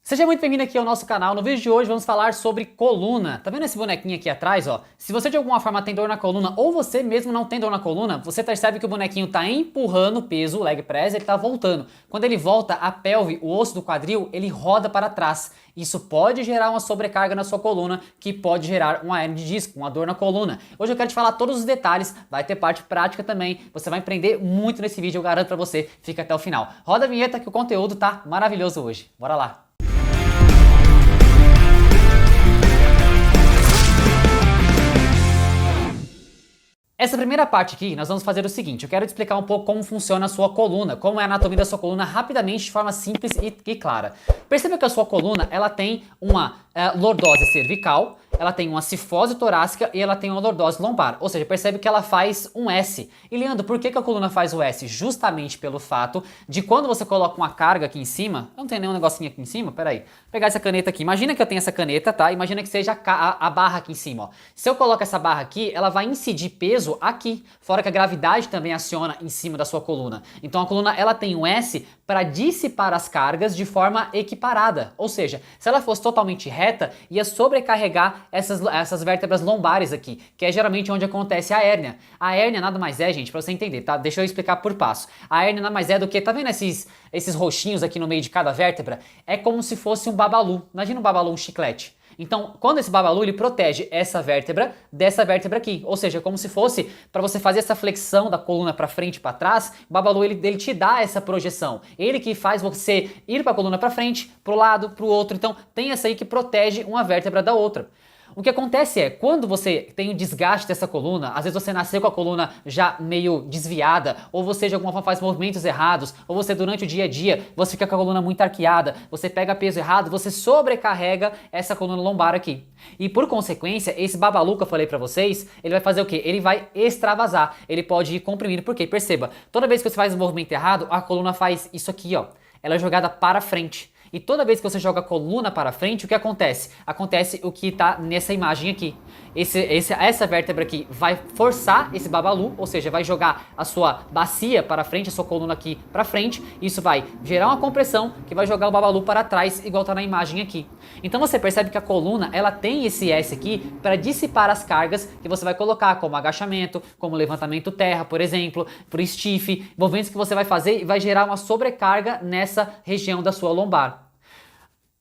Seja muito bem-vindo aqui ao nosso canal. No vídeo de hoje vamos falar sobre coluna. Tá vendo esse bonequinho aqui atrás, ó? Se você de alguma forma tem dor na coluna ou você mesmo não tem dor na coluna, você percebe que o bonequinho tá empurrando o peso, o leg press, ele tá voltando. Quando ele volta, a pelve, o osso do quadril, ele roda para trás. Isso pode gerar uma sobrecarga na sua coluna, que pode gerar uma hernia de disco, uma dor na coluna. Hoje eu quero te falar todos os detalhes, vai ter parte prática também, você vai aprender muito nesse vídeo, eu garanto pra você, fica até o final. Roda a vinheta que o conteúdo tá maravilhoso hoje. Bora lá! Essa primeira parte aqui, nós vamos fazer o seguinte, eu quero te explicar um pouco como funciona a sua coluna, como é a anatomia da sua coluna rapidamente, de forma simples e clara. Perceba que a sua coluna, ela tem uma lordose cervical, ela tem uma cifose torácica e ela tem uma lordose lombar, ou seja, percebe que ela faz um S. E Leandro, por que a coluna faz o S? Justamente pelo fato de quando você coloca uma carga aqui em cima, eu não tenho nenhum negocinho aqui em cima, peraí, vou pegar essa caneta aqui, imagina que eu tenho essa caneta, tá? Imagina que seja a barra aqui em cima, ó. Se eu coloco essa barra aqui, ela vai incidir peso aqui, fora que a gravidade também aciona em cima da sua coluna. Então a coluna, ela tem um S para dissipar as cargas de forma equiparada, ou seja, se ela fosse totalmente reta, ia sobrecarregar essas vértebras lombares aqui, que é geralmente onde acontece a hérnia. A hérnia nada mais é, gente, pra você entender, tá? Deixa eu explicar por passo. A hérnia nada mais é do que, tá vendo esses roxinhos aqui no meio de cada vértebra? É como se fosse um babalu. Imagina um babalu, um chiclete. Então, quando esse babalu, ele protege essa vértebra dessa vértebra aqui, ou seja, como se fosse para você fazer essa flexão da coluna para frente e para trás, o babalu ele te dá essa projeção. Ele que faz você ir para a coluna para frente, para o lado, para o outro. Então, tem essa aí que protege uma vértebra da outra. O que acontece é, quando você tem o desgaste dessa coluna, às vezes você nasceu com a coluna já meio desviada, ou você de alguma forma faz movimentos errados, ou você durante o dia a dia, você fica com a coluna muito arqueada, você pega peso errado, você sobrecarrega essa coluna lombar aqui. E por consequência, esse babalu que eu falei pra vocês, ele vai fazer o quê? Ele vai extravasar, ele pode ir comprimindo, porque perceba, toda vez que você faz um movimento errado, a coluna faz isso aqui, ó, ela é jogada para frente. E toda vez que você joga a coluna para frente, o que acontece? Acontece o que está nessa imagem aqui. Essa vértebra aqui vai forçar esse babalu, ou seja, vai jogar a sua bacia para frente, a sua coluna aqui para frente. Isso vai gerar uma compressão que vai jogar o babalu para trás, igual está na imagem aqui. Então você percebe que a coluna, ela tem esse S aqui para dissipar as cargas que você vai colocar, como agachamento, como levantamento terra, por exemplo, por stiff, movimentos que você vai fazer e vai gerar uma sobrecarga nessa região da sua lombar.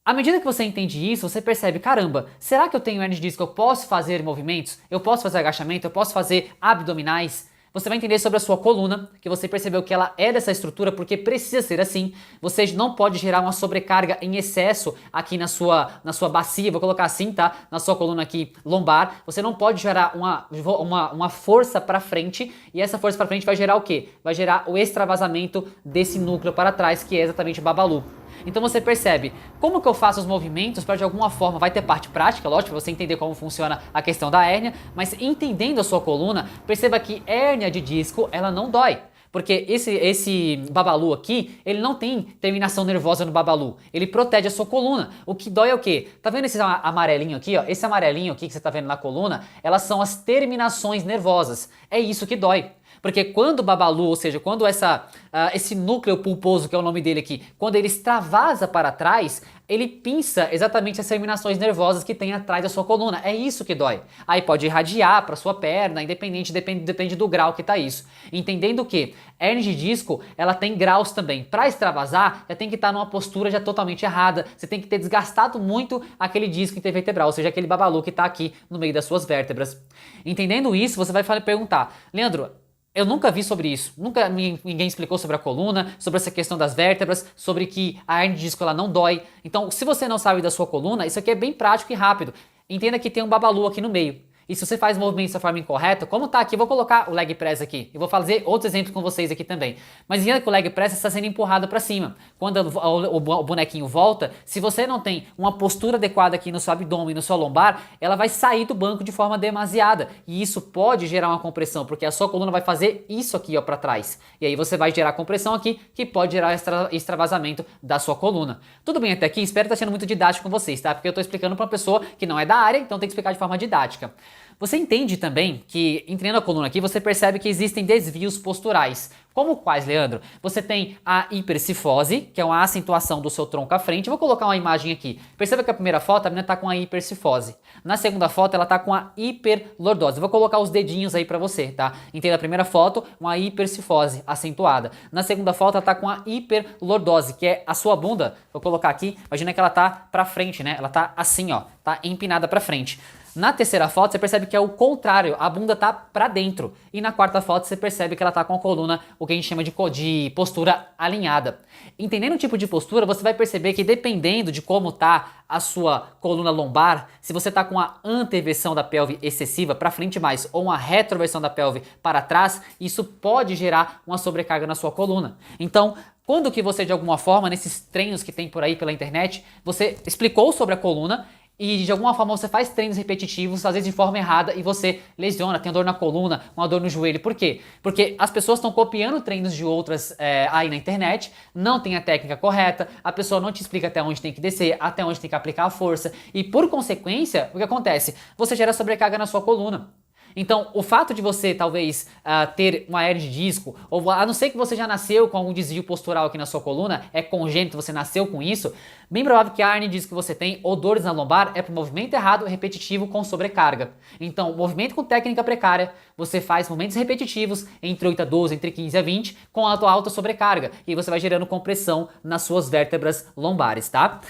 À medida que você entende isso, você percebe, caramba, será que eu tenho hernia de disco? Eu posso fazer movimentos? Eu posso fazer agachamento? Eu posso fazer abdominais? Você vai entender sobre a sua coluna, que você percebeu que ela é dessa estrutura porque precisa ser assim. Você não pode gerar uma sobrecarga em excesso aqui na sua bacia, vou colocar assim, tá? Na sua coluna aqui lombar. Você não pode gerar uma força para frente, e essa força para frente vai gerar o quê? Vai gerar o extravasamento desse núcleo para trás, que é exatamente o babalu. Então você percebe como que eu faço os movimentos para de alguma forma, vai ter parte prática, lógico, para você entender como funciona a questão da hérnia, mas entendendo a sua coluna, perceba que hérnia de disco, ela não dói. Porque esse babalu aqui, ele não tem terminação nervosa no babalu, ele protege a sua coluna. O que dói é o quê? Tá vendo esse amarelinho aqui, ó? Esse amarelinho aqui que você tá vendo na coluna, elas são as terminações nervosas. É isso que dói. Porque quando o babalu, ou seja, quando esse núcleo pulposo, que é o nome dele aqui, quando ele extravasa para trás, ele pinça exatamente as terminações nervosas que tem atrás da sua coluna. É isso que dói. Aí pode irradiar para sua perna, depende do grau que tá isso. Entendendo que hernia de disco, ela tem graus também. Para extravasar, já tem que estar numa postura já totalmente errada. Você tem que ter desgastado muito aquele disco intervertebral, ou seja, aquele babalu que tá aqui no meio das suas vértebras. Entendendo isso, você vai perguntar, Leandro, eu nunca vi sobre isso, nunca ninguém explicou sobre a coluna, sobre essa questão das vértebras, sobre que a hernia de disco ela não dói. Então, se você não sabe da sua coluna, isso aqui é bem prático e rápido. Entenda que tem um babalu aqui no meio. E se você faz movimentos da forma incorreta, como tá aqui, eu vou colocar o leg press aqui. Eu vou fazer outros exemplos com vocês aqui também. Mas entenda que o leg press está sendo empurrado para cima. Quando o bonequinho volta, se você não tem uma postura adequada aqui no seu abdômen, no seu lombar, ela vai sair do banco de forma demasiada. E isso pode gerar uma compressão, porque a sua coluna vai fazer isso aqui, ó, para trás. E aí você vai gerar compressão aqui, que pode gerar extravasamento da sua coluna. Tudo bem até aqui? Espero estar sendo muito didático com vocês, tá? Porque eu estou explicando para uma pessoa que não é da área, então tem que explicar de forma didática. Você entende também que, entendendo a coluna aqui, você percebe que existem desvios posturais. Como quais, Leandro? Você tem a hipercifose, que é uma acentuação do seu tronco à frente. Eu vou colocar uma imagem aqui. Perceba que a primeira foto a menina está com a hipercifose. Na segunda foto ela está com a hiperlordose. Eu vou colocar os dedinhos aí para você, tá? Entenda a primeira foto, uma hipercifose acentuada. Na segunda foto ela está com a hiperlordose, que é a sua bunda. Vou colocar aqui, imagina que ela tá para frente, né? Ela tá assim, ó, tá empinada para frente. Na terceira foto você percebe que é o contrário, a bunda tá pra dentro. E na quarta foto você percebe que ela tá com a coluna, o que a gente chama de postura alinhada. Entendendo o tipo de postura, você vai perceber que dependendo de como tá a sua coluna lombar, se você tá com a anteversão da pelve excessiva para frente mais ou uma retroversão da pelve para trás, isso pode gerar uma sobrecarga na sua coluna. Então, quando que você de alguma forma, nesses treinos que tem por aí pela internet, você explicou sobre a coluna e de alguma forma você faz treinos repetitivos, às vezes de forma errada, e você lesiona, tem dor na coluna, uma dor no joelho. Por quê? Porque as pessoas estão copiando treinos de outras aí na internet, não tem a técnica correta, a pessoa não te explica até onde tem que descer, até onde tem que aplicar a força, e por consequência, o que acontece? Você gera sobrecarga na sua coluna. Então, o fato de você talvez ter uma hernia de disco, ou a não ser que você já nasceu com algum desvio postural aqui na sua coluna, é congênito, você nasceu com isso, bem provável que a hernia de disco que você tem ou dores na lombar é por movimento errado, repetitivo com sobrecarga. Então, movimento com técnica precária, você faz movimentos repetitivos entre 8 a 12, entre 15 a 20, com alta sobrecarga, e você vai gerando compressão nas suas vértebras lombares, tá?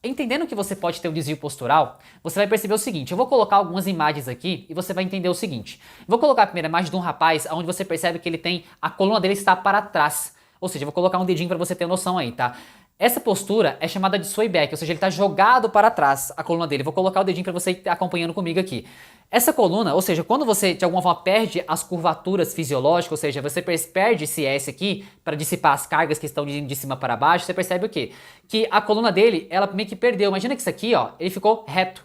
Entendendo que você pode ter um desvio postural, você vai perceber o seguinte, eu vou colocar algumas imagens aqui e você vai entender o seguinte. Vou colocar a primeira imagem de um rapaz onde você percebe que ele tem, a coluna dele está para trás. Ou seja, eu vou colocar um dedinho para você ter noção aí, tá? Essa postura é chamada de sway back, ou seja, ele está jogado para trás, a coluna dele. Vou colocar o dedinho para você ir acompanhando comigo aqui. Essa coluna, ou seja, quando você de alguma forma perde as curvaturas fisiológicas, ou seja, você perde esse S aqui para dissipar as cargas que estão de cima para baixo, você percebe o quê? Que a coluna dele, ela meio que perdeu. Imagina que isso aqui, ó, ele ficou reto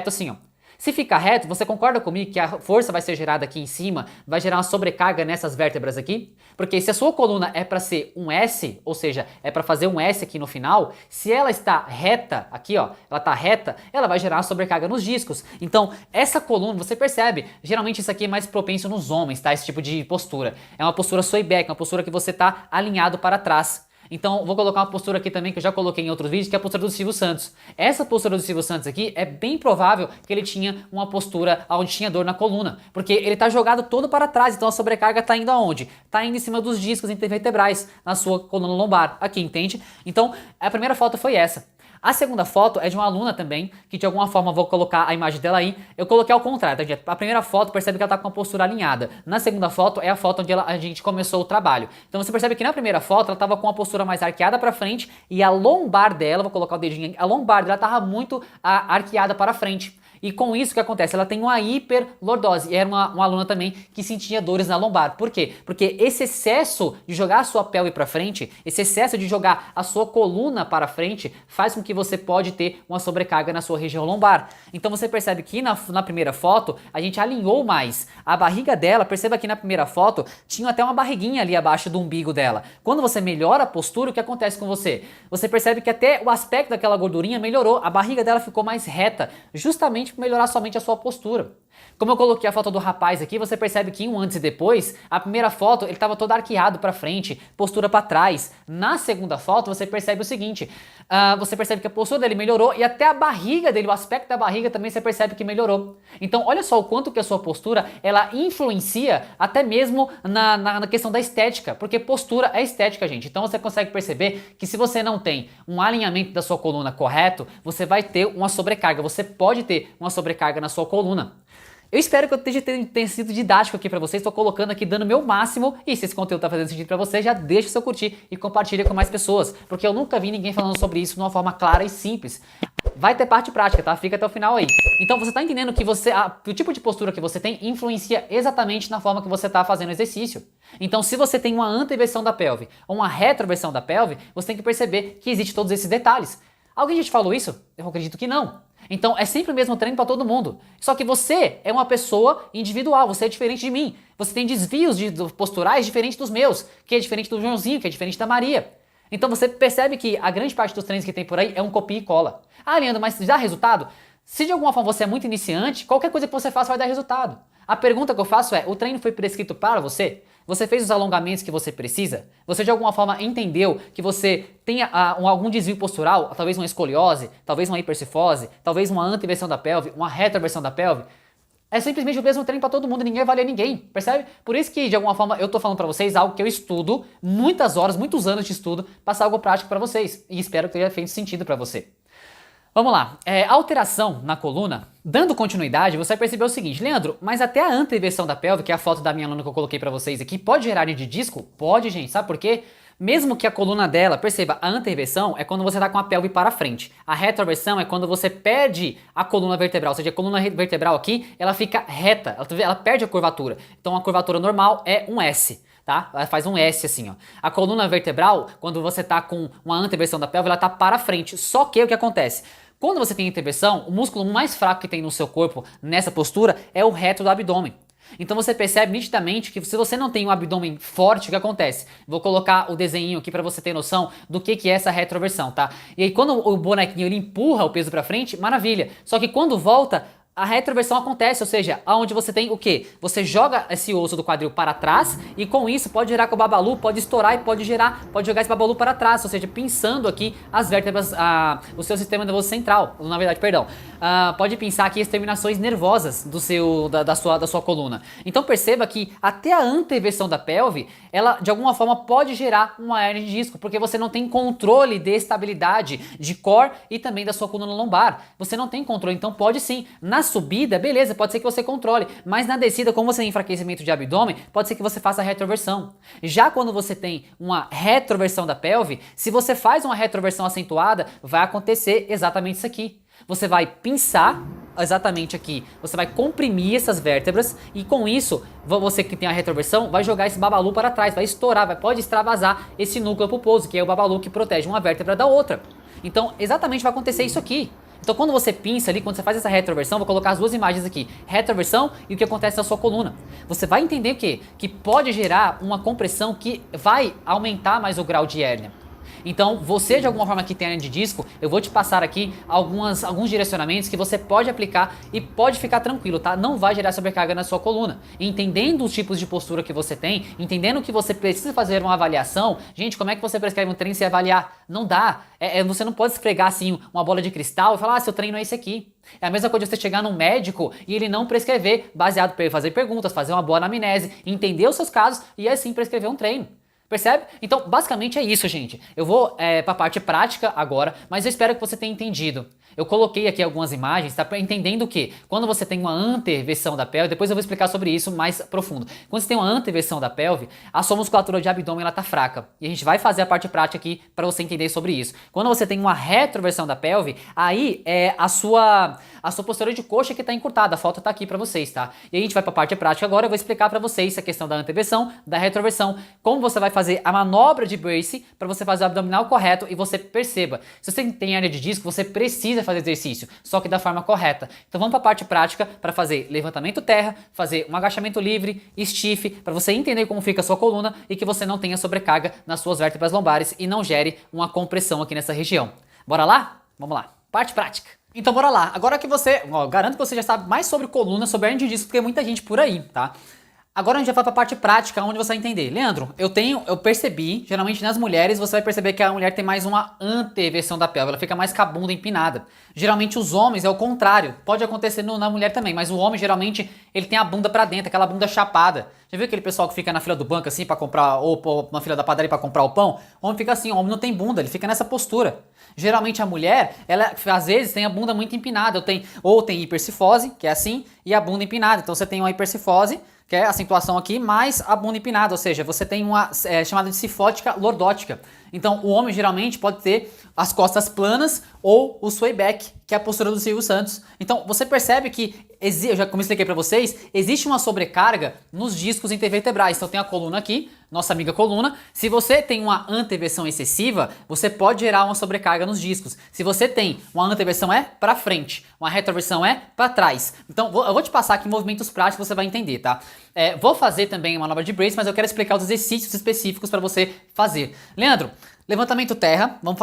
assim, ó. Se ficar reto, você concorda comigo que a força vai ser gerada aqui em cima, vai gerar uma sobrecarga nessas vértebras aqui? Porque se a sua coluna é para ser um S, ou seja, é para fazer um S aqui no final, se ela está reta, aqui ó, ela está reta, ela vai gerar uma sobrecarga nos discos. Então, essa coluna, você percebe, geralmente isso aqui é mais propenso nos homens, tá? Esse tipo de postura. É uma postura sway back, uma postura que você está alinhado para trás. Então, vou colocar uma postura aqui também que eu já coloquei em outros vídeos, que é a postura do Silvio Santos. Essa postura do Silvio Santos aqui é bem provável que ele tinha uma postura onde tinha dor na coluna, porque ele tá jogado todo para trás, então a sobrecarga tá indo aonde? Tá indo em cima dos discos intervertebrais, na sua coluna lombar, aqui, entende? Então, a primeira foto foi essa. A segunda foto é de uma aluna também, que de alguma forma vou colocar a imagem dela aí. Eu coloquei ao contrário, tá, gente? A primeira foto percebe que ela tá com uma postura alinhada. Na segunda foto é a foto onde a gente começou o trabalho. Então você percebe que na primeira foto ela tava com uma postura mais arqueada para frente e a lombar dela, vou colocar o dedinho aqui, a lombar dela tava muito arqueada para frente. E com isso o que acontece? Ela tem uma hiperlordose. E era uma aluna também que sentia dores na lombar. Por quê? Porque esse excesso de jogar a sua pelve para frente, esse excesso de jogar a sua coluna para frente, faz com que você pode ter uma sobrecarga na sua região lombar. Então você percebe que na primeira foto a gente alinhou mais. A barriga dela, perceba que na primeira foto tinha até uma barriguinha ali abaixo do umbigo dela. Quando você melhora a postura, o que acontece com você? Você percebe que até o aspecto daquela gordurinha melhorou. A barriga dela ficou mais reta, justamente para melhorar somente a sua postura. Como eu coloquei a foto do rapaz aqui, você percebe que um antes e depois, a primeira foto ele estava todo arqueado para frente, postura para trás. Na segunda foto você percebe o seguinte, você percebe que a postura dele melhorou e até a barriga dele, o aspecto da barriga também você percebe que melhorou. Então olha só o quanto que a sua postura ela influencia até mesmo na questão da estética, porque postura é estética, gente. Então você consegue perceber que se você não tem um alinhamento da sua coluna correto, você vai ter uma sobrecarga, você pode ter uma sobrecarga na sua coluna. Eu espero que eu tenha sido didático aqui pra vocês, estou colocando aqui, dando o meu máximo, e se esse conteúdo tá fazendo sentido pra você, já deixa o seu curtir e compartilha com mais pessoas, porque eu nunca vi ninguém falando sobre isso de uma forma clara e simples. Vai ter parte prática, tá? Fica até o final aí. Então você tá entendendo que o tipo de postura que você tem influencia exatamente na forma que você tá fazendo o exercício. Então se você tem uma anteversão da pelve ou uma retroversão da pelve, você tem que perceber que existe todos esses detalhes. Alguém já te falou isso? Eu acredito que não. Então é sempre o mesmo treino para todo mundo. Só que você é uma pessoa individual, você é diferente de mim. Você tem desvios posturais diferentes dos meus, que é diferente do Joãozinho, que é diferente da Maria. Então você percebe que a grande parte dos treinos que tem por aí é um copia e cola. Ah, Leandro, mas dá resultado? Se de alguma forma você é muito iniciante, qualquer coisa que você faça vai dar resultado. A pergunta que eu faço é, o treino foi prescrito para você? Você fez os alongamentos que você precisa? Você de alguma forma entendeu que você tem algum desvio postural, talvez uma escoliose, talvez uma hipercifose, talvez uma anteversão da pelve, uma retroversão da pelve? É simplesmente o mesmo treino para todo mundo, ninguém vai valer ninguém, percebe? Por isso que de alguma forma eu tô falando para vocês algo que eu estudo, muitas horas, muitos anos de estudo, passar algo prático para vocês, e espero que tenha feito sentido para você. Vamos lá, alteração na coluna, dando continuidade, você vai perceber o seguinte, Leandro, mas até a anteversão da pelve, que é a foto da minha aluna que eu coloquei pra vocês aqui, pode gerar hernia de disco? Pode, gente, sabe por quê? Mesmo que a coluna dela, perceba, a anteversão é quando você tá com a pelve para frente, a retroversão é quando você perde a coluna vertebral, ou seja, a coluna vertebral aqui, ela fica reta, ela perde a curvatura, então a curvatura normal é um S. Tá? Ela faz um S assim, ó. A coluna vertebral, quando você tá com uma anteversão da pelve, ela tá para frente. Só que o que acontece? Quando você tem interversão, o músculo mais fraco que tem no seu corpo nessa postura é o reto do abdômen. Então você percebe nitidamente que se você não tem um abdômen forte, o que acontece? Vou colocar o desenho aqui para você ter noção do que é essa retroversão, tá? E aí quando o bonequinho ele empurra o peso para frente, maravilha. Só que quando volta, a retroversão acontece, ou seja, aonde você tem o quê? Você joga esse osso do quadril para trás e com isso pode gerar que o babalu pode estourar e pode jogar esse babalu para trás, ou seja, pinçando aqui as vértebras, o seu sistema nervoso central, na verdade, perdão. Pode pinçar aqui as terminações nervosas da sua coluna. Então perceba que até a anteversão da pelve, ela de alguma forma pode gerar uma hernia de disco, porque você não tem controle de estabilidade de core e também da sua coluna lombar. Você não tem controle, então pode sim. Na subida, beleza, pode ser que você controle, mas na descida, como você tem enfraquecimento de abdômen, pode ser que você faça a retroversão. Já quando você tem uma retroversão da pelve, se você faz uma retroversão acentuada, vai acontecer exatamente isso aqui. Você vai pinçar exatamente aqui, você vai comprimir essas vértebras e com isso, você que tem a retroversão, vai jogar esse babalu para trás, vai estourar, pode extravasar esse núcleo pulposo, que é o babalu que protege uma vértebra da outra. Então, exatamente vai acontecer isso aqui. Então quando você pinça ali, quando você faz essa retroversão, vou colocar as duas imagens aqui, retroversão e o que acontece na sua coluna. Você vai entender o quê? Que pode gerar uma compressão que vai aumentar mais o grau de hérnia. Então, você de alguma forma que tem hernia de disco, eu vou te passar aqui alguns direcionamentos que você pode aplicar e pode ficar tranquilo, tá? Não vai gerar sobrecarga na sua coluna. Entendendo os tipos de postura que você tem, entendendo que você precisa fazer uma avaliação, gente, como é que você prescreve um treino sem avaliar? Não dá. Você não pode esfregar assim uma bola de cristal e falar, seu treino é esse aqui. É a mesma coisa de você chegar num médico e ele não prescrever, baseado em fazer perguntas, fazer uma boa anamnese, entender os seus casos e assim prescrever um treino. Percebe? Então, basicamente é isso, gente. Eu vou para a parte prática agora, mas eu espero que você tenha entendido. Eu coloquei aqui algumas imagens, tá? Entendendo que quando você tem uma anteversão da pelve, depois eu vou explicar sobre isso mais profundo. Quando você tem uma anteversão da pelve, a sua musculatura de abdômen ela tá fraca. E a gente vai fazer a parte prática aqui para você entender sobre isso. Quando você tem uma retroversão da pelve, aí é a sua postura de coxa que tá encurtada. A foto tá aqui para vocês, tá? E a gente vai para a parte prática agora, eu vou explicar para vocês a questão da anteversão, da retroversão, como você vai fazer a manobra de brace para você fazer o abdominal correto e você perceba, se você tem hernia de disco, você precisa fazer exercício, só que da forma correta. Então vamos para a parte prática para fazer levantamento terra, fazer um agachamento livre, stiff, para você entender como fica a sua coluna e que você não tenha sobrecarga nas suas vértebras lombares e não gere uma compressão aqui nessa região. Bora lá? Vamos lá. Parte prática. Então bora lá. Agora que você, garanto que você já sabe mais sobre coluna, sobre hernia de disco, porque tem muita gente por aí, tá? Agora a gente já vai para a parte prática, onde você vai entender. Leandro, eu percebi, geralmente nas mulheres, você vai perceber que a mulher tem mais uma anteversão da pelve, ela fica mais com a bunda empinada. Geralmente os homens é o contrário, pode acontecer na mulher também, mas o homem geralmente ele tem a bunda para dentro, aquela bunda chapada. Já viu aquele pessoal que fica na fila do banco assim para comprar, ou na fila da padaria para comprar o pão? O homem fica assim, o homem não tem bunda, ele fica nessa postura. Geralmente a mulher, ela às vezes tem a bunda muito empinada, ou tem hipercifose, que é assim, e a bunda empinada. Então você tem uma hipercifose, que é a acentuação aqui, mais a bunda empinada, ou seja, você tem uma chamada de cifótica lordótica. Então o homem geralmente pode ter as costas planas ou o sway back, que é a postura do Silvio Santos. Então você percebe que, como eu expliquei para vocês, existe uma sobrecarga nos discos intervertebrais. Então tem a coluna aqui, nossa amiga coluna. Se você tem uma anteversão excessiva, você pode gerar uma sobrecarga nos discos. Se você tem uma anteversão é para frente, uma retroversão é para trás. Então eu vou te passar aqui movimentos práticos, você vai entender, tá? Vou fazer também uma manobra de brace, mas eu quero explicar os exercícios específicos para você fazer. Leandro, levantamento terra, vamos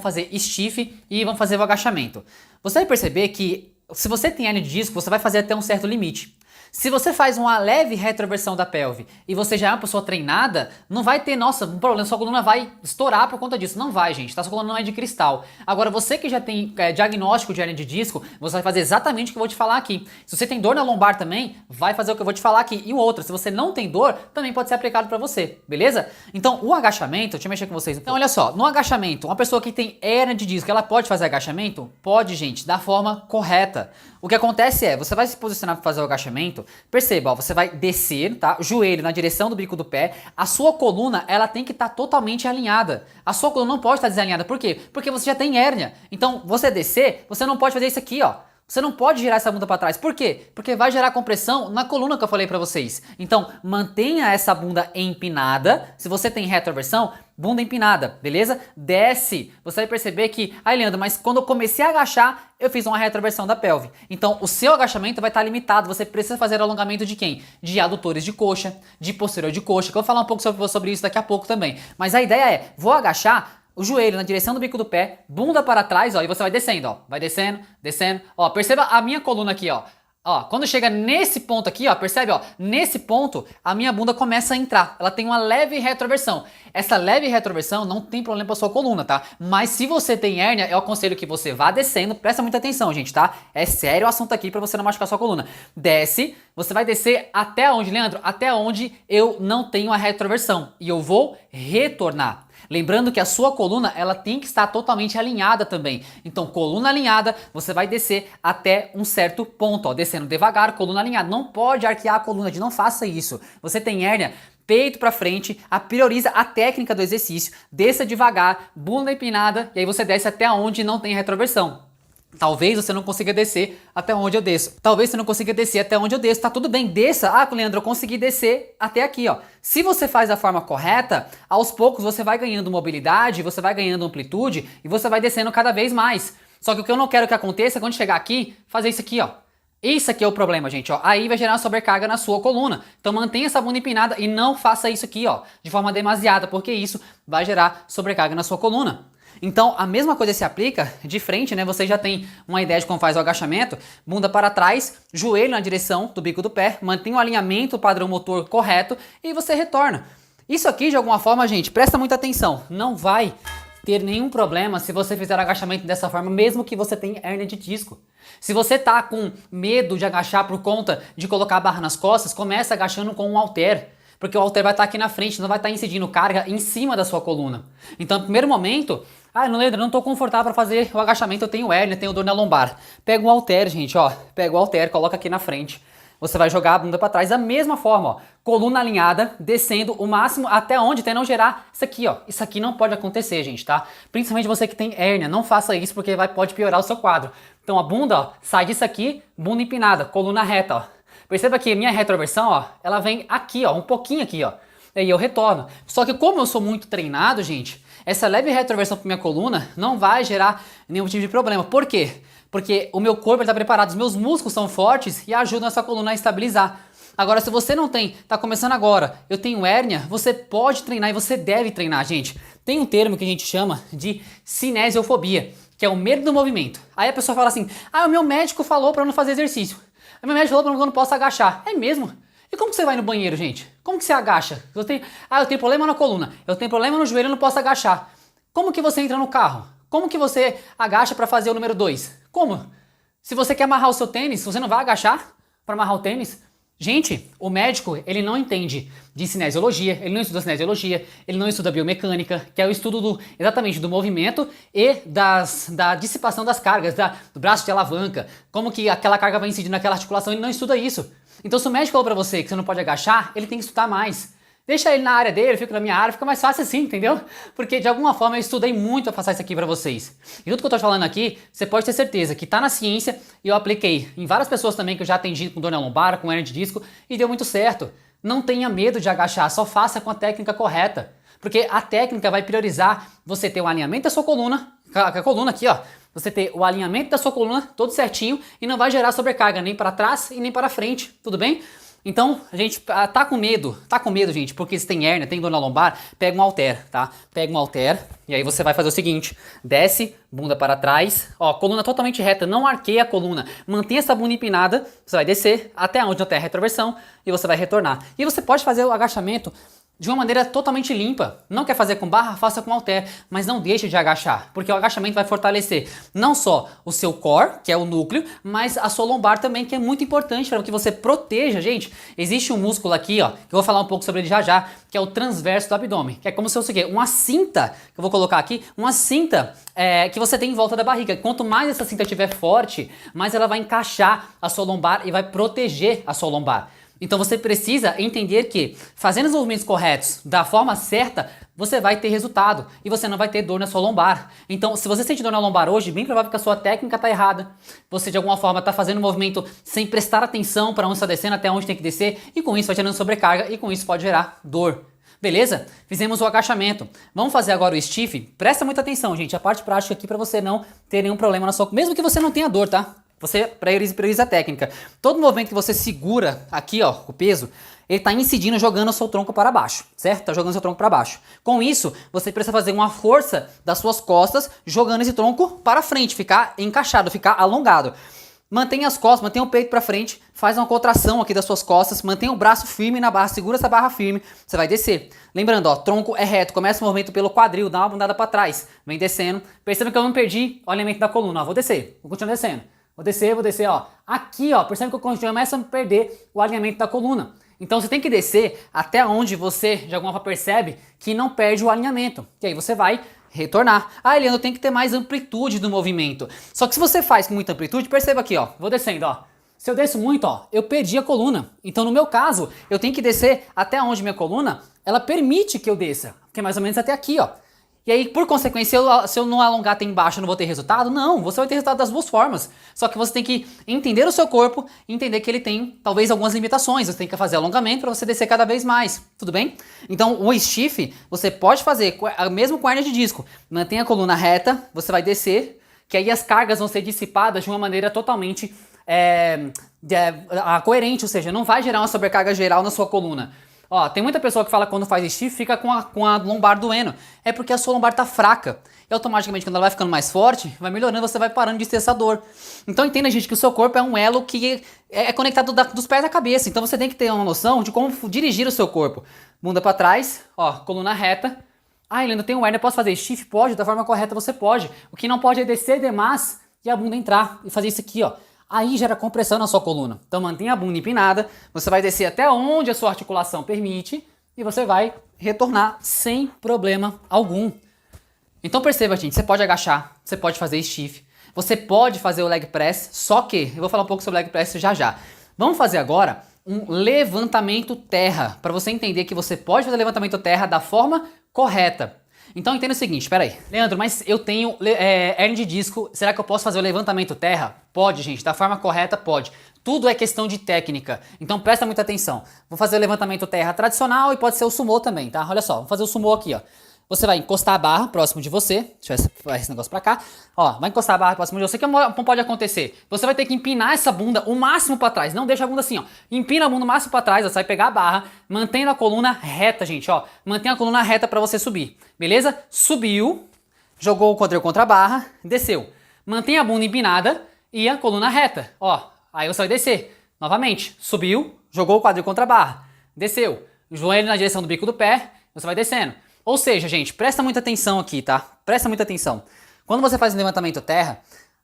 fazer stiff e vamos fazer o agachamento. Você vai perceber que se você tem hernia de disco, você vai fazer até um certo limite. Se você faz uma leve retroversão da pelve e você já é uma pessoa treinada, não vai ter, nossa, um problema, sua coluna vai estourar por conta disso. Não vai, gente, tá? Sua coluna não é de cristal. Agora, você que já tem diagnóstico de hernia de disco, você vai fazer exatamente o que eu vou te falar aqui. Se você tem dor na lombar também, vai fazer o que eu vou te falar aqui. E outra, se você não tem dor, também pode ser aplicado pra você, beleza? Então, o agachamento, deixa eu mexer com vocês. Então, olha só, no agachamento, uma pessoa que tem hernia de disco, ela pode fazer agachamento? Pode, gente, da forma correta. O que acontece é, você vai se posicionar para fazer o agachamento, perceba, ó, você vai descer, tá? Joelho na direção do bico do pé, a sua coluna, ela tem que estar totalmente alinhada. A sua coluna não pode estar desalinhada, por quê? Porque você já tem hérnia. Então, você descer, você não pode fazer isso aqui, ó. Você não pode girar essa bunda para trás. Por quê? Porque vai gerar compressão na coluna que eu falei para vocês. Então, mantenha essa bunda empinada. Se você tem retroversão, bunda empinada, beleza? Desce. Você vai perceber que, Leandro, mas quando eu comecei a agachar, eu fiz uma retroversão da pelve. Então, o seu agachamento vai estar limitado. Você precisa fazer alongamento de quem? De adutores de coxa, de posterior de coxa, que eu vou falar um pouco sobre isso daqui a pouco também. Mas a ideia é, vou agachar o joelho na direção do bico do pé, bunda para trás, ó, e você vai descendo, ó. Vai descendo, descendo. Ó, perceba a minha coluna aqui, ó. Ó, quando chega nesse ponto aqui, ó, percebe, ó, nesse ponto, a minha bunda começa a entrar. Ela tem uma leve retroversão. Essa leve retroversão não tem problema pra sua coluna, tá? Mas se você tem hérnia, eu aconselho que você vá descendo. Presta muita atenção, gente, tá? É sério o assunto aqui pra você não machucar sua coluna. Desce, você vai descer até onde, Leandro? Até onde eu não tenho a retroversão. E eu vou retornar. Lembrando que a sua coluna, ela tem que estar totalmente alinhada também. Então, coluna alinhada, você vai descer até um certo ponto, ó, descendo devagar, coluna alinhada. Não pode arquear a coluna, não faça isso. Você tem hérnia, peito pra frente, prioriza a técnica do exercício, desça devagar, bunda empinada, e aí você desce até onde não tem retroversão. Talvez você não consiga descer até onde eu desço. Talvez você não consiga descer até onde eu desço. Tá tudo bem, desça. Leandro, eu consegui descer até aqui, ó. Se você faz da forma correta, aos poucos você vai ganhando mobilidade, você vai ganhando amplitude e você vai descendo cada vez mais. Só que o que eu não quero que aconteça é quando chegar aqui, fazer isso aqui, ó. Isso aqui é o problema, gente, ó. Aí vai gerar uma sobrecarga na sua coluna. Então mantenha essa bunda empinada e não faça isso aqui, ó, de forma demasiada, porque isso vai gerar sobrecarga na sua coluna. Então, a mesma coisa se aplica de frente, né? Você já tem uma ideia de como faz o agachamento, bunda para trás, joelho na direção do bico do pé, mantém o alinhamento, o padrão motor correto e você retorna. Isso aqui, de alguma forma, gente, presta muita atenção, não vai ter nenhum problema se você fizer o agachamento dessa forma, mesmo que você tenha hérnia de disco. Se você tá com medo de agachar por conta de colocar a barra nas costas, comece agachando com um halter. Porque o halter vai estar aqui na frente, não vai estar incidindo carga em cima da sua coluna. Então, no primeiro momento, não, Leandro, não estou confortável para fazer o agachamento, eu tenho hérnia, tenho dor na lombar. Pega um halter, gente, ó, pega o halter, coloca aqui na frente. Você vai jogar a bunda para trás da mesma forma, ó, coluna alinhada, descendo o máximo até onde até não gerar isso aqui, ó. Isso aqui não pode acontecer, gente, tá? Principalmente você que tem hérnia, não faça isso porque pode piorar o seu quadro. Então a bunda, ó, sai disso aqui, bunda empinada, coluna reta, ó. Perceba que a minha retroversão, ó, ela vem aqui, ó, um pouquinho aqui, ó. E aí eu retorno. Só que como eu sou muito treinado, gente, essa leve retroversão para minha coluna não vai gerar nenhum tipo de problema. Por quê? Porque o meu corpo está preparado, os meus músculos são fortes e ajudam essa coluna a estabilizar. Agora, se você não tem, tá começando agora, eu tenho hérnia, você pode treinar e você deve treinar, gente. Tem um termo que a gente chama de cinesiofobia, que é o medo do movimento. Aí a pessoa fala assim, o meu médico falou para eu não fazer exercício. Aí meu médico falou para eu não posso agachar. É mesmo? E como que você vai no banheiro, gente? Como que você agacha? Eu tenho problema na coluna, eu tenho problema no joelho, eu não posso agachar. Como que você entra no carro? Como que você agacha para fazer o número 2? Como? Se você quer amarrar o seu tênis, você não vai agachar para amarrar o tênis? Gente, o médico, ele não entende de cinesiologia, ele não estuda cinesiologia, ele não estuda biomecânica, que é o estudo exatamente do movimento e da dissipação das cargas, do braço de alavanca, como que aquela carga vai incidir naquela articulação, ele não estuda isso. Então se o médico falou pra você que você não pode agachar, ele tem que estudar mais. Deixa ele na área dele, eu fico na minha área, fica mais fácil assim, entendeu? Porque de alguma forma eu estudei muito pra passar isso aqui pra vocês. E tudo que eu tô falando aqui, você pode ter certeza que tá na ciência e eu apliquei em várias pessoas também que eu já atendi com dor na lombar, com hernia de disco e deu muito certo. Não tenha medo de agachar, só faça com a técnica correta. Porque a técnica vai priorizar você ter o alinhamento da sua coluna, a coluna aqui, ó. Você ter o alinhamento da sua coluna todo certinho e não vai gerar sobrecarga nem para trás e nem para frente, tudo bem? Então, a gente tá com medo, gente, porque se tem hérnia, tem dor na lombar, pega um halter, tá? Pega um halter e aí você vai fazer o seguinte, desce, bunda para trás, ó, coluna totalmente reta, não arqueia a coluna, mantenha essa bunda empinada, você vai descer até onde não tem a retroversão e você vai retornar. E você pode fazer o agachamento de uma maneira totalmente limpa. Não quer fazer com barra? Faça com halter, mas não deixe de agachar, porque o agachamento vai fortalecer não só o seu core, que é o núcleo, mas a sua lombar também, que é muito importante para que você proteja, gente. Existe um músculo aqui, ó, que eu vou falar um pouco sobre ele já, que é o transverso do abdômen, que é como se fosse o quê? Uma cinta, que eu vou colocar aqui, uma cinta que você tem em volta da barriga. Quanto mais essa cinta estiver forte, mais ela vai encaixar a sua lombar e vai proteger a sua lombar. Então você precisa entender que fazendo os movimentos corretos da forma certa, você vai ter resultado e você não vai ter dor na sua lombar. Então, se você sente dor na lombar hoje, bem provável que a sua técnica está errada. Você de alguma forma está fazendo o movimento sem prestar atenção para onde está descendo, até onde tem que descer, e com isso vai gerando sobrecarga e com isso pode gerar dor. Beleza? Fizemos o agachamento. Vamos fazer agora o stiff. Presta muita atenção, gente. A parte prática aqui para você não ter nenhum problema na sua... Mesmo que você não tenha dor, tá? Você prioriza a técnica. Todo movimento que você segura aqui, ó, o peso, ele tá incidindo, jogando o seu tronco para baixo, certo? Tá jogando o seu tronco para baixo. Com isso, você precisa fazer uma força das suas costas, jogando esse tronco para frente, ficar encaixado, ficar alongado. Mantenha as costas, mantenha o peito para frente, faz uma contração aqui das suas costas, mantenha o braço firme na barra, segura essa barra firme, você vai descer. Lembrando, ó, tronco é reto, começa o movimento pelo quadril, dá uma bundada para trás, vem descendo. Perceba que eu não perdi o alinhamento da coluna, ó, vou descer, vou continuar descendo. Vou descer, ó. Aqui, ó, percebe que eu começo a perder o alinhamento da coluna. Então você tem que descer até onde você, de alguma forma, percebe que não perde o alinhamento. E aí você vai retornar. Ah, Eliano, tem que ter mais amplitude do movimento. Só que se você faz com muita amplitude, perceba aqui, ó. Vou descendo, ó. Se eu desço muito, ó, eu perdi a coluna. Então no meu caso, eu tenho que descer até onde minha coluna, ela permite que eu desça. Que é mais ou menos até aqui, ó. E aí, por consequência, se eu não alongar até embaixo, eu não vou ter resultado? Não, você vai ter resultado das duas formas. Só que você tem que entender o seu corpo e entender que ele tem, talvez, algumas limitações. Você tem que fazer alongamento para você descer cada vez mais, tudo bem? Então, o stiff, você pode fazer, mesmo com hernia de disco. Mantenha a coluna reta, você vai descer, que aí as cargas vão ser dissipadas de uma maneira totalmente coerente, ou seja, não vai gerar uma sobrecarga geral na sua coluna. Ó, tem muita pessoa que fala que quando faz stiff fica com a lombar doendo. É porque a sua lombar tá fraca. E automaticamente quando ela vai ficando mais forte, vai melhorando, você vai parando de ter essa dor. Então entenda, gente, que o seu corpo é um elo que é conectado dos pés à cabeça. Então você tem que ter uma noção de como dirigir o seu corpo. Bunda pra trás, ó, coluna reta. Ah, Helena, tem um hérnia, posso fazer stiff? Pode, da forma correta você pode. O que não pode é descer demais e a bunda entrar. E fazer isso aqui, ó. Aí gera compressão na sua coluna. Então mantenha a bunda empinada, você vai descer até onde a sua articulação permite e você vai retornar sem problema algum. Então perceba, gente, você pode agachar, você pode fazer stiff, você pode fazer o leg press, só que, eu vou falar um pouco sobre o leg press já já. Vamos fazer agora um levantamento terra, para você entender que você pode fazer levantamento terra da forma correta. Então entenda o seguinte, peraí, Leandro, mas eu tenho hérnia de disco, será que eu posso fazer o levantamento terra? Pode, gente, da forma correta pode. Tudo é questão de técnica, então presta muita atenção. Vou fazer o levantamento terra tradicional e pode ser o sumô também, tá? Olha só, vou fazer o sumô aqui, ó. Você vai encostar a barra próximo de você, deixa eu ver esse negócio pra cá, ó, vai encostar a barra próximo de você, que não pode acontecer. Você vai ter que empinar essa bunda o máximo pra trás, não deixa a bunda assim, ó. Empina a bunda o máximo pra trás, ó, você vai pegar a barra, mantendo a coluna reta, gente, ó. Mantenha a coluna reta pra você subir, beleza? Subiu, jogou o quadril contra a barra, desceu. Mantenha a bunda empinada e a coluna reta, ó. Aí você vai descer, novamente, subiu, jogou o quadril contra a barra, desceu. Joelho na direção do bico do pé, você vai descendo. Ou seja, gente, presta muita atenção aqui, tá? Presta muita atenção. Quando você faz um levantamento terra,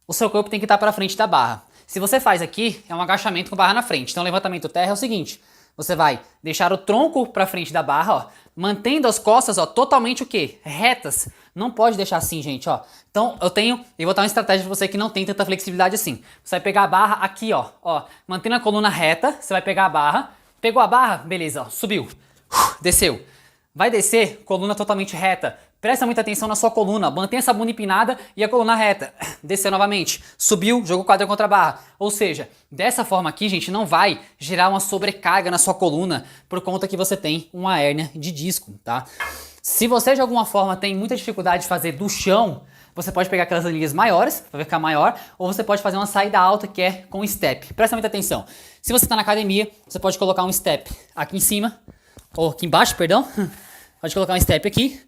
o seu corpo tem que estar para frente da barra. Se você faz aqui, é um agachamento com barra na frente. Então, o levantamento terra é o seguinte, você vai deixar o tronco para frente da barra, ó, mantendo as costas, ó, totalmente o quê? Retas. Não pode deixar assim, gente, ó. Então, eu vou dar uma estratégia para você que não tem tanta flexibilidade assim. Você vai pegar a barra aqui, ó, mantendo a coluna reta, você vai pegar a barra, pegou a barra, beleza, ó, subiu, desceu. Vai descer, coluna totalmente reta. Presta muita atenção na sua coluna. Mantenha essa bunda empinada e a coluna reta. Desceu novamente. Subiu, jogou o quadril contra a barra. Ou seja, dessa forma aqui, gente, não vai gerar uma sobrecarga na sua coluna por conta que você tem uma hérnia de disco, tá? Se você de alguma forma tem muita dificuldade de fazer do chão, Você pode pegar aquelas anilhas maiores, vai ficar maior, ou você pode fazer uma saída alta que é com step. Presta muita atenção. Se você está na academia, você pode colocar um step aqui em cima, ou aqui embaixo, perdão. Pode colocar um step aqui.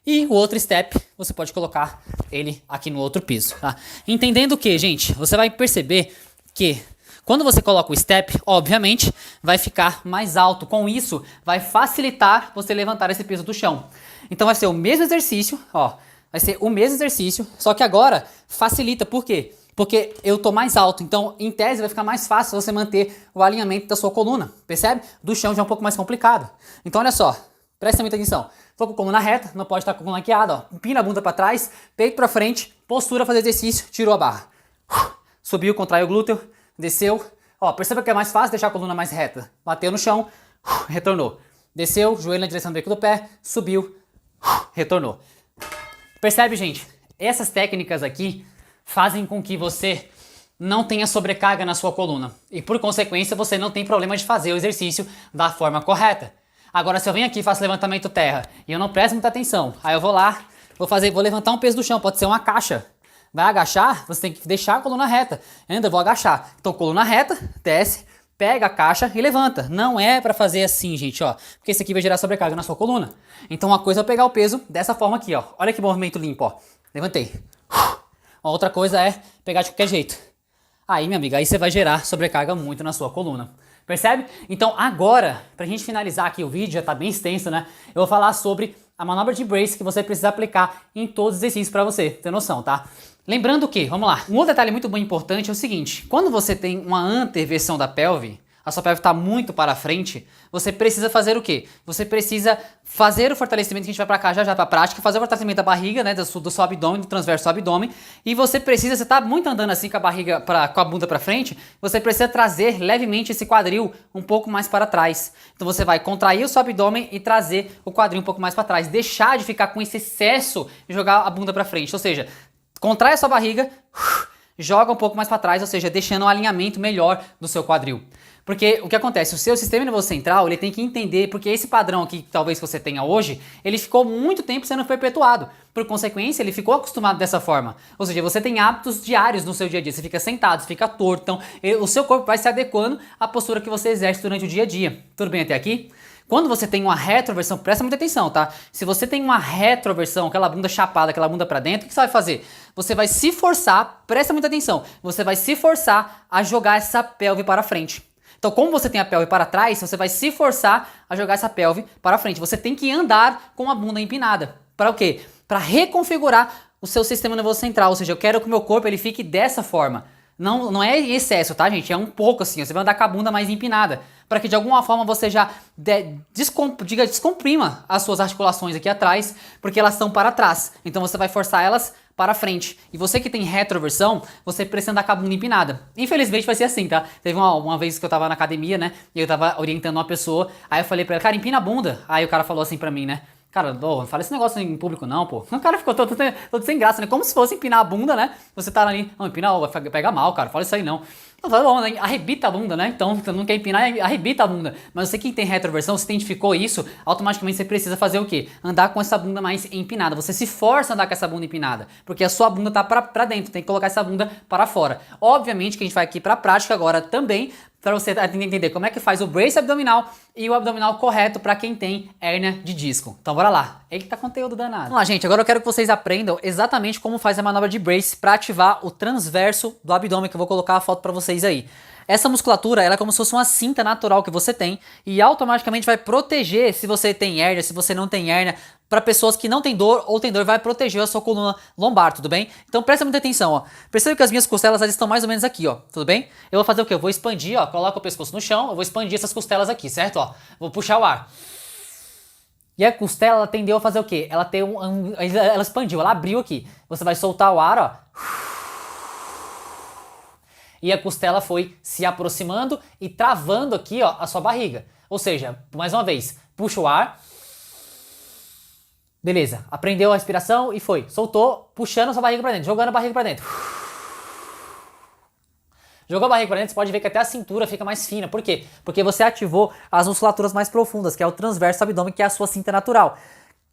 E o outro step, você pode colocar ele aqui no outro piso, tá? Entendendo que, gente, você vai perceber que quando você coloca o step, obviamente, vai ficar mais alto. Com isso, vai facilitar você levantar esse peso do chão. Então vai ser o mesmo exercício, ó. Vai ser o mesmo exercício, só que agora facilita. Por quê? Porque eu tô mais alto, então em tese vai ficar mais fácil você manter o alinhamento da sua coluna, percebe? Do chão já é um pouco mais complicado. Então olha só, presta muita atenção. Tô com a coluna reta, não pode estar com a coluna arqueada, ó. Empina a bunda para trás, peito para frente, postura, fazer exercício, tirou a barra. Subiu, contraiu o glúteo, desceu. Ó, perceba que é mais fácil deixar a coluna mais reta. Bateu no chão, retornou. Desceu, joelho na direção do bico do pé, subiu, retornou. Percebe, gente? Essas técnicas aqui fazem com que você não tenha sobrecarga na sua coluna. E por consequência, você não tem problema de fazer o exercício da forma correta. Agora, se eu venho aqui e faço levantamento terra e eu não presto muita atenção, aí eu vou lá, vou levantar um peso do chão, pode ser uma caixa. Vai agachar, você tem que deixar a coluna reta. Ainda eu vou agachar. Então, coluna reta, desce, pega a caixa e levanta. Não é pra fazer assim, gente, ó. Porque isso aqui vai gerar sobrecarga na sua coluna. Então, uma coisa é pegar o peso dessa forma aqui, ó. Olha que movimento limpo, ó. Levantei. A outra coisa é pegar de qualquer jeito. Aí, minha amiga, aí você vai gerar sobrecarga muito na sua coluna. Percebe? Então, agora, pra gente finalizar aqui o vídeo, já tá bem extenso, né? Eu vou falar sobre a manobra de brace que você precisa aplicar em todos os exercícios pra você ter noção, tá? Lembrando que, vamos lá, um outro detalhe muito bom e importante é o seguinte, quando você tem uma anteversão da pelve, a sua pelve está muito para frente, você precisa fazer o quê? Você precisa fazer o fortalecimento, que a gente vai para cá já para a prática, fazer o fortalecimento da barriga, né, do seu abdômen, do transverso do abdômen, e você está muito andando assim com a barriga, com a bunda para frente, você precisa trazer levemente esse quadril um pouco mais para trás. Então você vai contrair o seu abdômen e trazer o quadril um pouco mais para trás, deixar de ficar com esse excesso de jogar a bunda para frente, ou seja, contrai a sua barriga, joga um pouco mais para trás, ou seja, deixando um alinhamento melhor do seu quadril. Porque o que acontece? O seu sistema nervoso central, ele tem que entender, porque esse padrão aqui que talvez você tenha hoje, ele ficou muito tempo sendo perpetuado. Por consequência, ele ficou acostumado dessa forma. Ou seja, você tem hábitos diários no seu dia a dia, você fica sentado, você fica torto, então o seu corpo vai se adequando à postura que você exerce durante o dia a dia. Tudo bem até aqui? Quando você tem uma retroversão, presta muita atenção, tá? Se você tem uma retroversão, aquela bunda chapada, aquela bunda pra dentro, o que você vai fazer? Você vai se forçar, presta muita atenção, você vai se forçar a jogar essa pelve para frente. Então, como você tem a pelve para trás, você vai se forçar a jogar essa pelve para frente. Você tem que andar com a bunda empinada. Para o quê? Para reconfigurar o seu sistema nervoso central. Ou seja, eu quero que o meu corpo ele fique dessa forma. Não é em excesso, tá, gente? É um pouco assim. Você vai andar com a bunda mais empinada. Para que de alguma forma você já descomprima as suas articulações aqui atrás, porque elas estão para trás. Então você vai forçar elas para frente. E você que tem retroversão, você precisa andar com a bunda empinada. Infelizmente vai ser assim, tá? Teve uma vez que eu tava na academia, né? E eu tava orientando uma pessoa. Aí eu falei pra ela, cara, empina a bunda. Aí o cara falou assim pra mim, né? Cara, não fala esse negócio em público não, pô. O cara ficou todo sem graça, né? Como se fosse empinar a bunda, né? Você tá ali, não, empina, vai pegar mal, cara. Fala isso aí não. Eu falei, bom, né? Arrebita a bunda, né? Então, você não quer empinar, arrebita a bunda. Mas você que tem retroversão, você identificou isso, automaticamente você precisa fazer o quê? Andar com essa bunda mais empinada. Você se força a andar com essa bunda empinada, porque a sua bunda tá pra dentro, tem que colocar essa bunda para fora. Obviamente que a gente vai aqui pra prática agora também, para você entender como é que faz o brace abdominal e o abdominal correto para quem tem hérnia de disco. Então bora lá. Eita, conteúdo danado. Vamos lá, gente. Agora eu quero que vocês aprendam exatamente como faz a manobra de brace para ativar o transverso do abdômen, que eu vou colocar a foto para vocês aí. Essa musculatura, ela é como se fosse uma cinta natural que você tem e automaticamente vai proteger se você tem hérnia, se você não tem hérnia. Para pessoas que não têm dor ou tem dor, vai proteger a sua coluna lombar, tudo bem? Então presta muita atenção, ó. Percebe que as minhas costelas elas estão mais ou menos aqui, ó, tudo bem? Eu vou fazer o quê? Eu vou expandir, ó, coloco o pescoço no chão, eu vou expandir essas costelas aqui, certo? Ó, vou puxar o ar. E a costela, ela tendeu a fazer o quê? Ela tem ela expandiu, ela abriu aqui. Você vai soltar o ar, ó. E a costela foi se aproximando e travando aqui, ó, a sua barriga. Ou seja, mais uma vez, puxa o ar. Beleza, aprendeu a respiração e foi. Soltou, puxando a sua barriga pra dentro, jogando a barriga pra dentro. Jogou a barriga pra dentro, você pode ver que até a cintura fica mais fina. Por quê? Porque você ativou as musculaturas mais profundas, que é o transverso do abdômen, que é a sua cinta natural.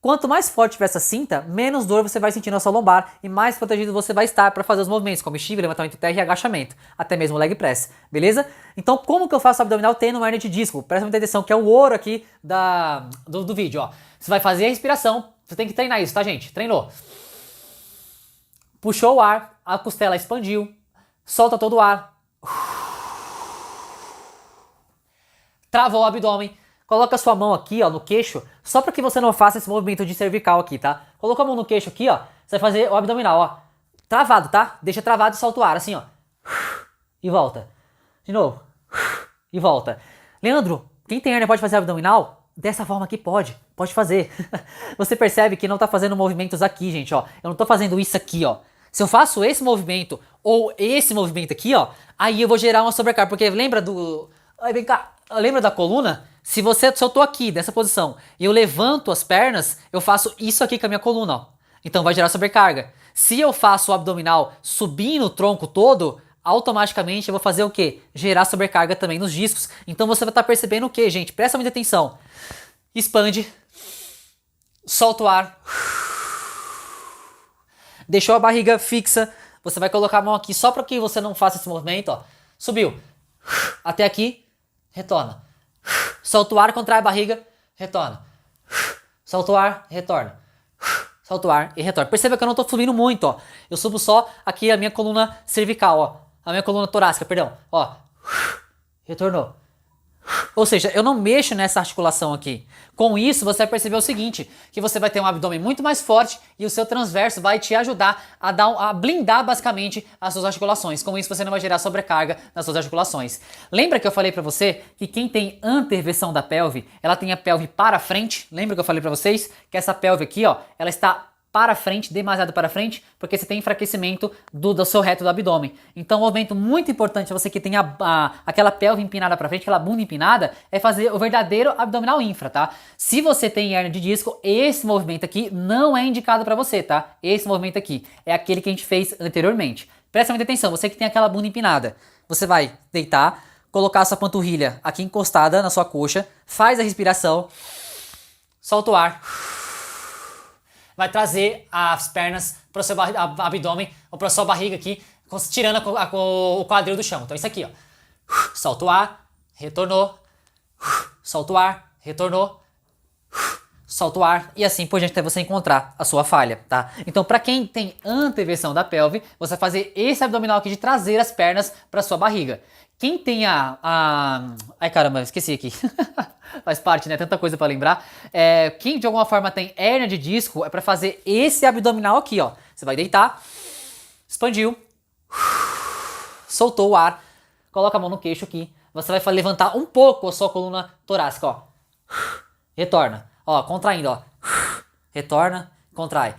Quanto mais forte tiver essa cinta, menos dor você vai sentir na sua lombar e mais protegido você vai estar para fazer os movimentos, como estiva, levantamento de terra e agachamento, até mesmo leg press, beleza? Então, como que eu faço abdominal tendo uma hernia de disco? Presta muita atenção, que é o ouro aqui do vídeo, ó. Você vai fazer a respiração, você tem que treinar isso, tá, gente? Treinou. Puxou o ar, a costela expandiu, solta todo o ar. Travou o abdômen. Coloca a sua mão aqui, ó, no queixo, só para que você não faça esse movimento de cervical aqui, tá? Colocou a mão no queixo aqui, ó, você vai fazer o abdominal, ó. Travado, tá? Deixa travado e solta o ar, assim, ó. E volta. De novo. E volta. Leandro, quem tem hernia pode fazer abdominal? Dessa forma aqui pode fazer. Você percebe que não tá fazendo movimentos aqui, gente, ó. Eu não tô fazendo isso aqui, ó. Se eu faço esse movimento ou esse movimento aqui, ó, aí eu vou gerar uma sobrecarga, porque lembra do... Ai, vem cá. Lembra da coluna? Se eu tô aqui, nessa posição, e eu levanto as pernas, eu faço isso aqui com a minha coluna, ó. Então vai gerar sobrecarga. Se eu faço o abdominal subindo o tronco todo, automaticamente eu vou fazer o quê? Gerar sobrecarga também nos discos. Então você vai estar percebendo o quê, gente? Presta muita atenção. Expande. Solta o ar. Deixou a barriga fixa. Você vai colocar a mão aqui só para que você não faça esse movimento, ó. Subiu. Até aqui. Retorna. Solta o ar, contrai a barriga, retorna. Solta o ar, retorna. Solta o ar e retorna. Perceba que eu não tô subindo muito, ó. Eu subo só aqui a minha coluna cervical, ó. A minha coluna torácica, perdão. Ó. Retornou. Ou seja, eu não mexo nessa articulação aqui. Com isso, você vai perceber o seguinte, que você vai ter um abdômen muito mais forte e o seu transverso vai te ajudar a blindar basicamente as suas articulações. Com isso, você não vai gerar sobrecarga nas suas articulações. Lembra que eu falei pra você que quem tem anteversão da pelve, ela tem a pelve para frente? Lembra que eu falei pra vocês que essa pelve aqui, ó, ela está para frente, demasiado para frente, porque você tem enfraquecimento do seu reto do abdômen. Então, um movimento muito importante para você que tem aquela pelve empinada para frente, aquela bunda empinada, é fazer o verdadeiro abdominal infra, tá? Se você tem hernia de disco, esse movimento aqui não é indicado para você, tá? Esse movimento aqui é aquele que a gente fez anteriormente. Presta muita atenção, você que tem aquela bunda empinada, você vai deitar, colocar a sua panturrilha aqui encostada na sua coxa, faz a respiração, solta o ar. Vai trazer as pernas para o seu abdômen ou para a sua barriga aqui, tirando o quadril do chão. Então isso aqui, ó. Solta o ar, retornou. Solta o ar, retornou. Solta o ar e assim por diante até você encontrar a sua falha, tá? Então para quem tem anteversão da pelve, você vai fazer esse abdominal aqui de trazer as pernas para sua barriga. Quem tem Ai caramba, esqueci aqui. Faz parte, né? Tanta coisa pra lembrar. Quem de alguma forma tem hérnia de disco é pra fazer esse abdominal aqui, ó. Você vai deitar, expandiu, soltou o ar, coloca a mão no queixo aqui. Você vai levantar um pouco a sua coluna torácica, ó. Retorna, ó, contraindo, ó. Retorna, contrai.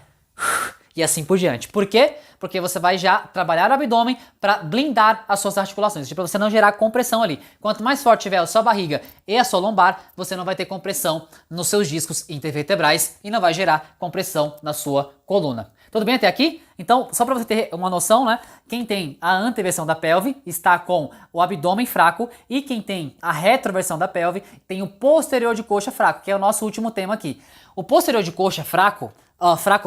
E assim por diante. Por quê? Porque você vai já trabalhar o abdômen para blindar as suas articulações, para você não gerar compressão ali. Quanto mais forte tiver a sua barriga e a sua lombar, você não vai ter compressão nos seus discos intervertebrais e não vai gerar compressão na sua coluna. Tudo bem até aqui? Então, só para você ter uma noção, né? Quem tem a anteversão da pelve está com o abdômen fraco e quem tem a retroversão da pelve tem o posterior de coxa fraco, que é o nosso último tema aqui. O posterior de coxa fraco,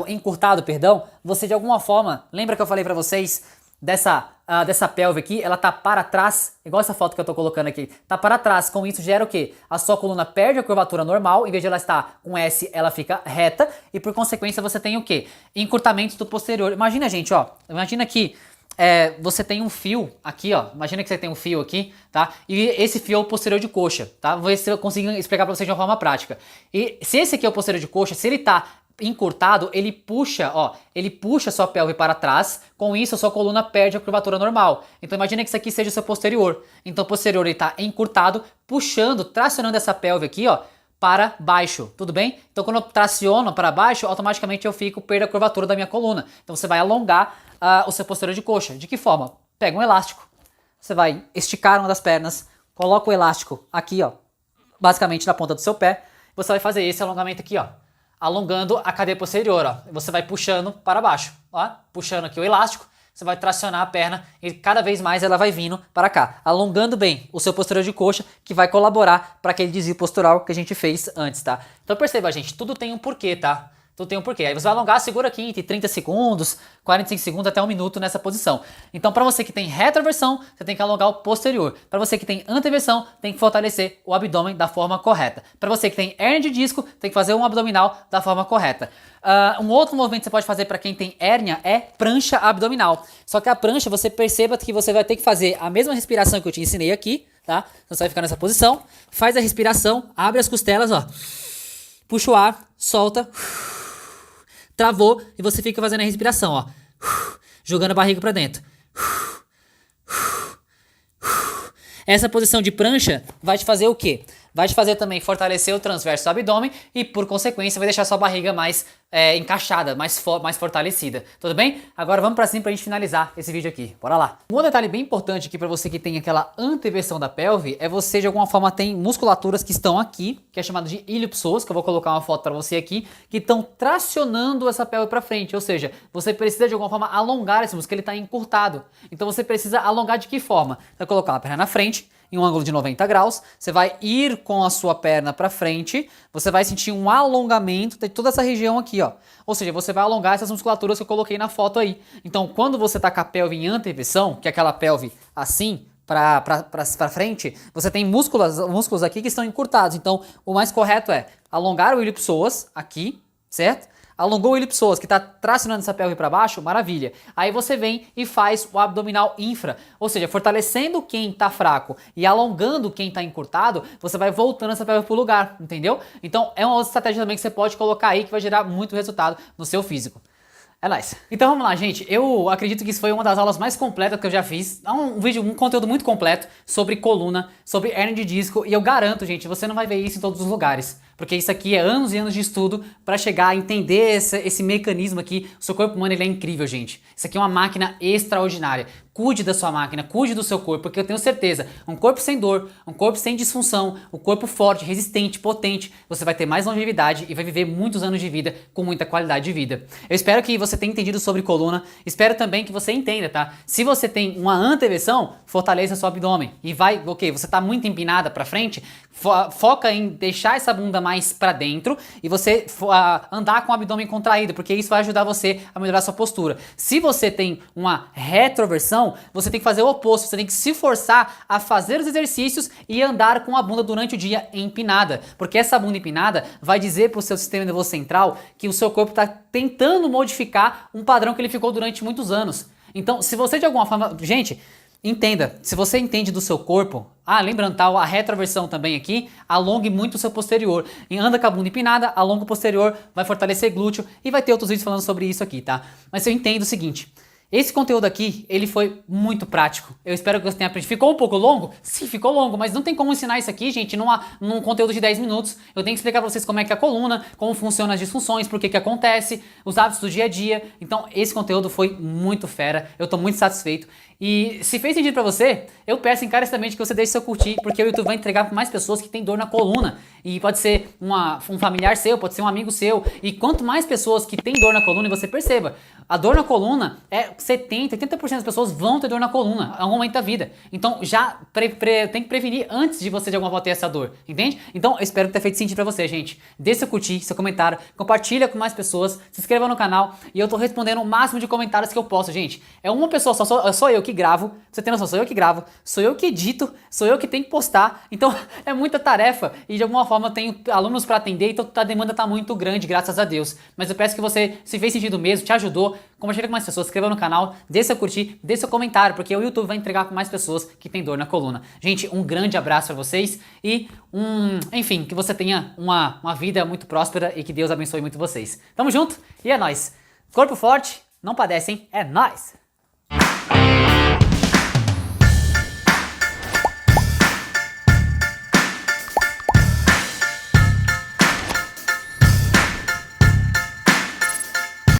encurtado, perdão, você de alguma forma, lembra que eu falei pra vocês dessa pelve aqui, ela tá para trás, igual essa foto que eu tô colocando aqui, tá para trás, com isso gera o quê? A sua coluna perde a curvatura normal, em vez de ela estar com S, ela fica reta, e por consequência você tem o quê? Encurtamento do posterior. Imagina, gente, ó, imagina que você tem um fio aqui, ó, imagina que você tem um fio aqui, tá? E esse fio é o posterior de coxa, tá? Vou ver se eu consigo explicar pra vocês de uma forma prática. E se esse aqui é o posterior de coxa, se ele tá encurtado, ele puxa a sua pelve para trás, com isso a sua coluna perde a curvatura normal. Então imagina que isso aqui seja o seu posterior. Então o posterior ele tá encurtado, puxando, tracionando essa pelve aqui, ó, para baixo, tudo bem? Então quando eu traciono para baixo, automaticamente eu perdo a curvatura da minha coluna. Então você vai alongar o seu posterior de coxa. De que forma? Pega um elástico, você vai esticar uma das pernas, coloca o elástico aqui, ó, basicamente na ponta do seu pé, você vai fazer esse alongamento aqui, ó, alongando a cadeia posterior, ó. Você vai puxando para baixo, ó, puxando aqui o elástico, você vai tracionar a perna e cada vez mais ela vai vindo para cá, alongando bem o seu posterior de coxa, que vai colaborar para aquele desvio postural que a gente fez antes, tá? Então perceba, gente, tudo tem um porquê, tá? Tudo tem um porquê. Aí você vai alongar, segura aqui entre 30 segundos, 45 segundos até 1 minuto nessa posição. Então, para você que tem retroversão, você tem que alongar o posterior. Para você que tem anteversão, tem que fortalecer o abdômen da forma correta. Para você que tem hérnia de disco, tem que fazer um abdominal da forma correta. Um outro movimento que você pode fazer para quem tem hérnia é prancha abdominal. Só que a prancha, você perceba que você vai ter que fazer a mesma respiração que eu te ensinei aqui, tá? Então você vai ficar nessa posição, faz a respiração, abre as costelas, ó. Puxa o ar, solta. Travou e você fica fazendo a respiração, ó. Jogando a barriga pra dentro. Essa posição de prancha vai te fazer o quê? Vai te fazer também fortalecer o transverso do abdômen e, por consequência, vai deixar sua barriga mais encaixada, mais fortalecida. Tudo bem? Agora vamos pra cima pra gente finalizar esse vídeo aqui. Bora lá. Um outro detalhe bem importante aqui pra você que tem aquela anteversão da pelve é você, de alguma forma, tem musculaturas que estão aqui, que é chamado de iliopsoas, que eu vou colocar uma foto pra você aqui, que estão tracionando essa pelve pra frente. Ou seja, você precisa, de alguma forma, alongar esse músculo, ele tá encurtado. Então você precisa alongar de que forma? Você vai colocar a perna na frente, em um ângulo de 90 graus, você vai ir com a sua perna para frente, você vai sentir um alongamento de toda essa região aqui, ó. Ou seja, você vai alongar essas musculaturas que eu coloquei na foto aí. Então, quando você tá com a pelve em anteversão, que é aquela pelve assim, para frente, você tem músculos aqui que estão encurtados. Então, o mais correto é alongar o ilipsoas aqui, certo? Alongou o ilipsoas, que está tracionando essa pelve para baixo, maravilha. Aí você vem e faz o abdominal infra, ou seja, fortalecendo quem está fraco e alongando quem está encurtado, você vai voltando essa pelve para o lugar, entendeu? Então é uma outra estratégia também que você pode colocar aí que vai gerar muito resultado no seu físico. É nóis. Então vamos lá, gente. Eu acredito que isso foi uma das aulas mais completas que eu já fiz. É um vídeo, um conteúdo muito completo sobre coluna, sobre hérnia de disco. E eu garanto, gente, você não vai ver isso em todos os lugares. Porque isso aqui é anos e anos de estudo para chegar a entender esse mecanismo aqui. O seu corpo humano, ele é incrível, gente. Isso aqui é uma máquina extraordinária. Cuide da sua máquina, cuide do seu corpo, porque eu tenho certeza, um corpo sem dor, um corpo sem disfunção, um corpo forte, resistente, potente, você vai ter mais longevidade e vai viver muitos anos de vida com muita qualidade de vida. Eu espero que você tenha entendido sobre coluna, espero também que você entenda, tá? Se você tem uma anteversão, fortaleça seu abdômen e vai, ok, você tá muito empinada para frente, foca em deixar essa bunda mais para dentro e você andar com o abdômen contraído, porque isso vai ajudar você a melhorar sua postura. Se você tem uma retroversão, você tem que fazer o oposto, você tem que se forçar a fazer os exercícios e andar com a bunda durante o dia empinada, porque essa bunda empinada vai dizer para o seu sistema nervoso central que o seu corpo está tentando modificar um padrão que ele ficou durante muitos anos. Então, se você de alguma forma... Gente, entenda, se você entende do seu corpo, lembrando, tá, a retroversão também aqui, alongue muito o seu posterior. E anda com a bunda empinada, alonga o posterior, vai fortalecer glúteo e vai ter outros vídeos falando sobre isso aqui, tá? Mas eu entendo o seguinte... Esse conteúdo aqui, ele foi muito prático. Eu espero que você tenha aprendido. Ficou um pouco longo? Sim, ficou longo, mas não tem como ensinar isso aqui, gente, num conteúdo de 10 minutos. Eu tenho que explicar pra vocês como é que é a coluna, como funcionam as disfunções, por que que acontece, os hábitos do dia a dia. Então, esse conteúdo foi muito fera. Eu tô muito satisfeito. E se fez sentido pra você, eu peço encarecidamente que você deixe seu curtir, porque o YouTube vai entregar para mais pessoas que têm dor na coluna. E pode ser um familiar seu, pode ser um amigo seu. E quanto mais pessoas que têm dor na coluna, e você perceba, a dor na coluna é 70, 80% das pessoas vão ter dor na coluna a um momento da vida. Então já tem que prevenir antes de você de alguma forma ter essa dor, entende? Então eu espero ter feito sentido pra você, gente. Deixe seu curtir, seu comentário, compartilha com mais pessoas, se inscreva no canal e eu tô respondendo o máximo de comentários que eu posso, gente. É uma pessoa só, sou eu que gravo, você tem noção, sou eu que gravo, sou eu que edito, sou eu que tenho que postar, então é muita tarefa e de alguma forma eu tenho alunos pra atender, então a demanda tá muito grande, graças a Deus. Mas eu peço que você, se fez sentido mesmo, te ajudou, compartilha com mais pessoas, se inscreva no canal, dê seu curtir, dê seu comentário, porque o YouTube vai entregar com mais pessoas que tem dor na coluna. Gente, um grande abraço pra vocês e enfim, que você tenha uma vida muito próspera e que Deus abençoe muito vocês. Tamo junto e é nóis. Corpo forte, não padece, hein? É nóis!